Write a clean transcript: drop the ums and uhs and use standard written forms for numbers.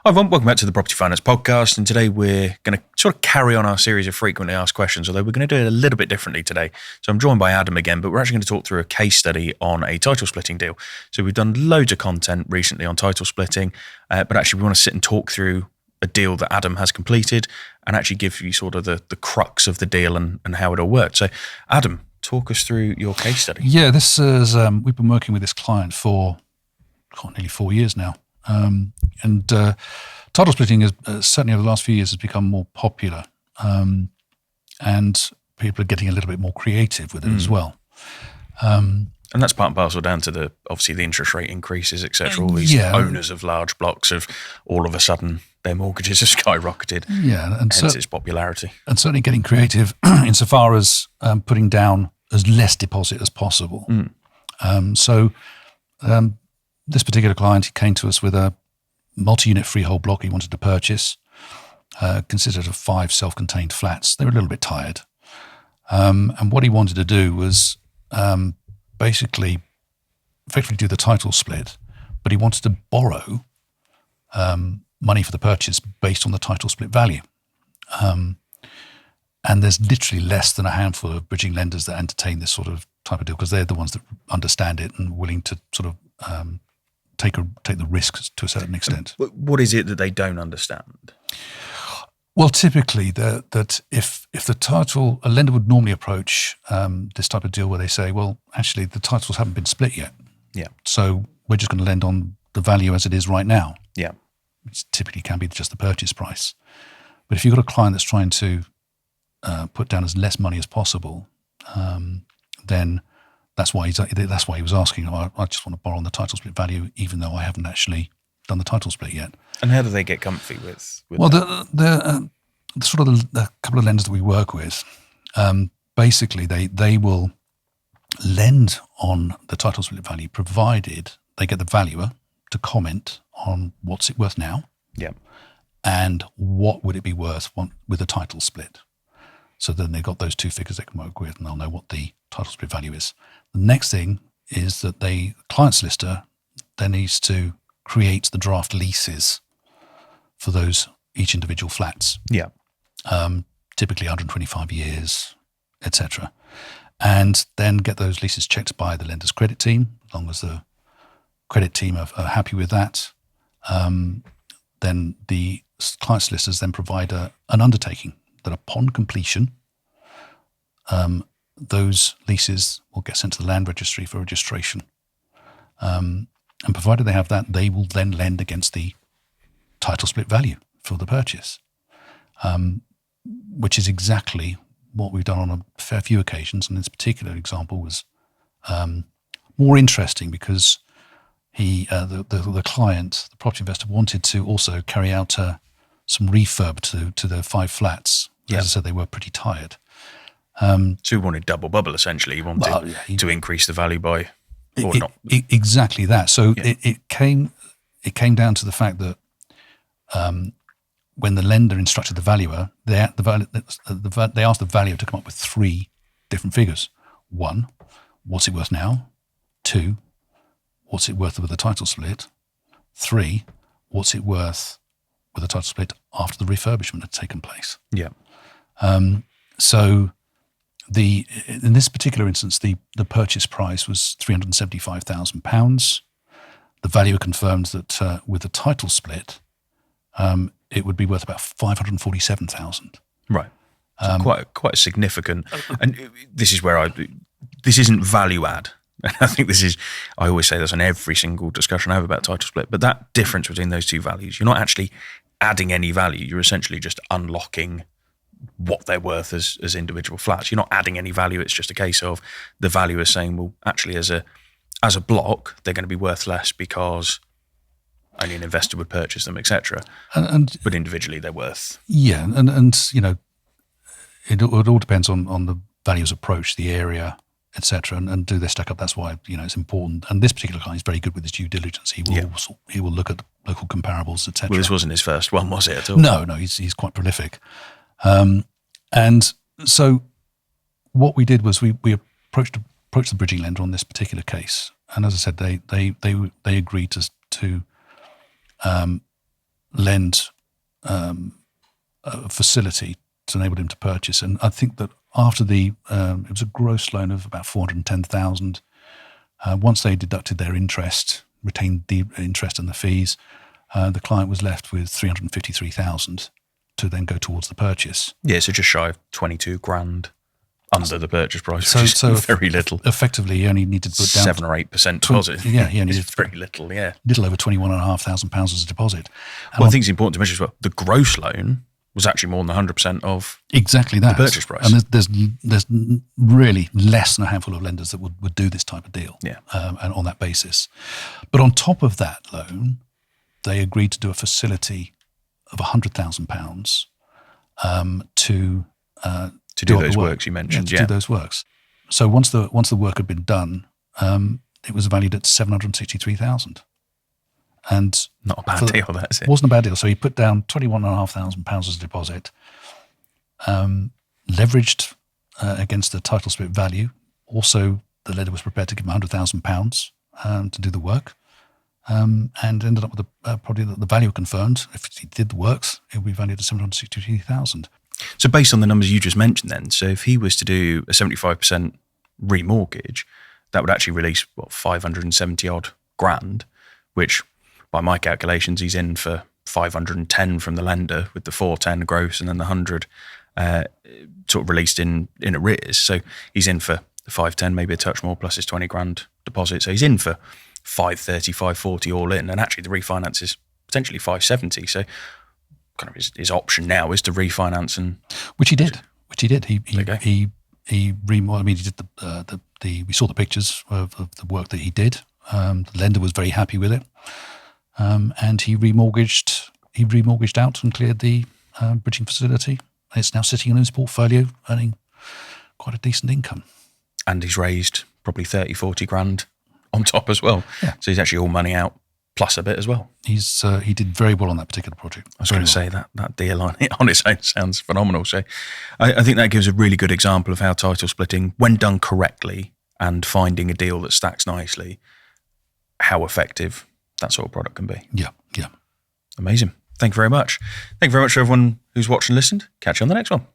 Hi everyone, welcome back to the Property Finance Podcast, and today we're going to sort of carry on our series of frequently asked questions, although we're going to do it a little bit differently today. So I'm joined by Adam again, but we're actually going to talk through a case study on a title splitting deal. So we've done loads of content recently on title splitting, but actually we want to sit and talk through a deal that Adam has completed and actually give you sort of the crux of the deal and how it all worked. So Adam, talk us through your case study. Yeah, this is, we've been working with this client for nearly 4 years now. Title splitting is certainly over the last few years has become more popular, and people are getting a little bit more creative with it as well. And that's part and parcel down to obviously the interest rate increases, etc. All these owners of large blocks of all of a sudden their mortgages have skyrocketed. Yeah, and hence its popularity. And certainly getting creative insofar as putting down as less deposit as possible. This particular client, he came to us with a multi-unit freehold block he wanted to purchase, consisted of 5 self-contained flats. They were a little bit tired. And what he wanted to do was effectively do the title split, but he wanted to borrow money for the purchase based on the title split value. And there's literally less than a handful of bridging lenders that entertain this sort of type of deal because they're the ones that understand it and willing to sort of take the risks to a certain extent. What is it that they don't understand? Well, typically that if a lender would normally approach this type of deal where they say, well, actually the titles haven't been split yet. Yeah. So we're just going to lend on the value as it is right now. Yeah. Which typically can be just the purchase price. But if you've got a client that's trying to put down as less money as possible, then that's why he was asking. I just want to borrow on the title split value, even though I haven't actually done the title split yet. And how do they get comfy with well, that? the couple of lenders that we work with, basically they will lend on the title split value, provided they get the valuer to comment on what's it worth now, and what would it be worth with a title split. So then they've got those two figures they can work with, and they'll know what the title split value is. The next thing is that the client solicitor then needs to create the draft leases for each individual flats. Yeah. Typically 125 years, etc. And then get those leases checked by the lender's credit team. As long as the credit team are happy with that, then the client solicitors then provide an undertaking that upon completion, those leases will get sent to the land registry for registration. And provided they have that, they will then lend against the title split value for the purchase, which is exactly what we've done on a fair few occasions. And this particular example was more interesting because the client, the property investor, wanted to also carry out some refurb to the 5 flats. As I said, they were pretty tired. So you wanted double bubble, essentially. You wanted to increase the value by, or not. Exactly that. So it came down to the fact that when the lender instructed the valuer, they asked the valuer to come up with 3 different figures. 1, what's it worth now? 2, what's it worth with a title split? 3, what's it worth with a title split after the refurbishment had taken place? Yeah. So in this particular instance, the purchase price was £375,000. The valuer confirmed that with the title split, it would be worth about £547,000. Right. So quite significant. And this is where this isn't value add. I think I always say this on every single discussion I have about title split, but that difference between those two values, you're not actually adding any value. You're essentially just unlocking what they're worth as individual flats. You're not adding any value. It's just a case of the valuer saying, well, actually as a block, they're going to be worth less because only an investor would purchase them, etc. But individually they're worth. Yeah. And you know, it all depends on the valuer's approach, the area, etc. And do they stack up? That's why, you know, it's important. And this particular client is very good with his due diligence. He will look at local comparables, etc. Well, this wasn't his first one, was it, at all? No, he's quite prolific. And so what we did was we approached the bridging lender on this particular case. And as I said, they agreed to lend a facility to enable him to purchase. And I think that after it was a gross loan of about 410,000. Once they deducted their interest, retained the interest and the fees, the client was left with 353,000 to then go towards the purchase. Yeah, so just shy of 22 grand under the purchase price, which is very little. Effectively, he only needed to put down 7 or 8% deposit. He only needed very little. Yeah, little over £21,500 as a deposit. And I think it's important to mention as well, the gross loan was actually more than 100% of exactly that the purchase price. And there's really less than a handful of lenders that would do this type of deal. Yeah, and on that basis. But on top of that loan, they agreed to do a facility of £100,000 to do those works you mentioned. To do those works. So once the work had been done, it was valued at 763,000. And not a bad deal, that is it? Wasn't a bad deal. So he put down £21,500 as a deposit, leveraged against the title split value. Also, the lender was prepared to give him £100,000 to do the work, and ended up with probably the value confirmed. If he did the works, it would be valued at 763,000. So based on the numbers you just mentioned then, so if he was to do a 75% remortgage, that would actually release, 570 odd grand, which by my calculations, he's in for 510 from the lender with the 410 gross and then the 100 sort of released in arrears. So he's in for the 510, maybe a touch more, plus his 20 grand deposit. So he's in for 530, 540 all in. And actually the refinance is potentially 570. So kind of his option now is to refinance and... Which he did. He remortgaged. I mean, he did we saw the pictures of the work that he did. The lender was very happy with it. And he remortgaged out and cleared the bridging facility. It's now sitting in his portfolio, earning quite a decent income. And he's raised probably 30, 40 grand on top as well. Yeah. So he's actually all money out plus a bit as well. He did very well on that particular project. I was going to say that deal on its own sounds phenomenal. So I think that gives a really good example of how title splitting, when done correctly and finding a deal that stacks nicely, how effective that sort of product can be. Yeah. Amazing. Thank you very much. Thank you very much to everyone who's watched and listened. Catch you on the next one.